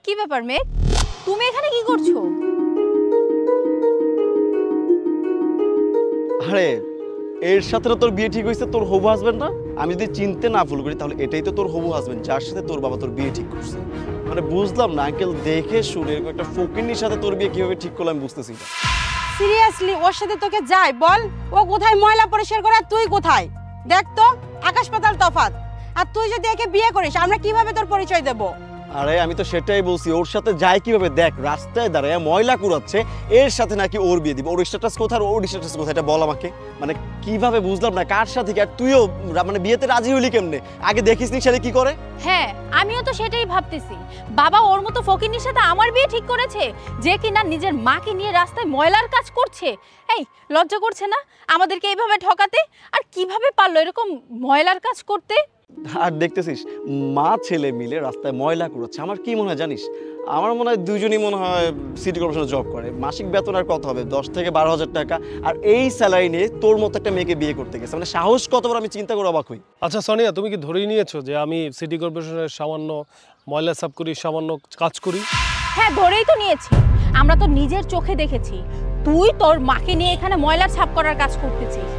কি ব্যাপার মেঘ, তুমি এখানে কি করছো? আরে এর সাথে তোর বিয়ে ঠিক হয়েছে, তোর হবু হাজবেন্ড না? আমি যদি চিনতে না ভুল করি তাহলে এটাই তো তোর হবু হাজবেন্ড, যার সাথে তোর বাবা তোর বিয়ে ঠিক করছে। মানে বুঝলাম না আঙ্কেল, দেখে শুনে এরকম একটা ফকিন্নির সাথে তোর বিয়ে কিভাবে ঠিক করলাম বুঝতেছি না। সিরিয়াসলি ওর সাথে তোকে যাই বল? ও কোথায় ময়লা পরিষ্কার করে আর তুই কোথায়? দেখ তো, আকাশ পাতাল তফাৎ। আর তুই যদি একে বিয়ে করিস আমরা কিভাবে তোর পরিচয় দেব? আরে আমি তো সেটাই বলছি, ওর সাথে যাই কিভাবে? দেখ রাস্তায় দাঁড়ায় ময়লা কুড়াচ্ছে, এর সাথে নাকি ওর বিয়ে দিব। ওর স্ট্যাটাস কোথায়, ওর স্ট্যাটাস কোথায় এটা বল আমাকে। মানে কিভাবে বুঝলাম না কার সাথে কি? আর তুইও মানে বিয়েতে রাজি হলি কেমনে? আগে দেখিস নি ছেলে কি করে? হ্যাঁ, আমিও তো সেটাই ভাবতেছি। বাবা ওর মতো ফকিন্নির সাথে আমার বিয়ে ঠিক করেছে, যে কিনা নিজের মাকে নিয়ে রাস্তায় ময়লার কাজ করছে। এই লজ্জা করছে না আমাদেরকে এইভাবে ঠকাতে? আর কিভাবে পারলো এরকম ময়লার কাজ করতে? আর দেখতেছিস মা ছেলে মিলে রাস্তায় ময়লা কুড়াচ্ছে। আমার কি মনে হয় জানিস? আমার মনে হয় দুজনই মনে হয় সিটি কর্পোরেশনে জব করে। মাসিক বেতন আর কত হবে? 10 থেকে 12,000 টাকা। আর এই স্যালারি নিয়ে তোর মতো একটা মেয়েকে বিয়ে করতে গেছে, মানে সাহস কত বড়! আমি চিন্তা করে অবাক হই। আচ্ছা সোনিয়া, তুমি কি ধরেই নিয়েছো যে আমি সিটি কর্পোরেশনের সামান্য ময়লা সাফ করি, সামান্য কাজ করি? হ্যাঁ, ধরেই তো নিয়েছি। আমরা তো নিজের চোখে দেখেছি তুই তোর মাকে নিয়ে এখানে ময়লার ছাপ করার কাজ করতেছিস।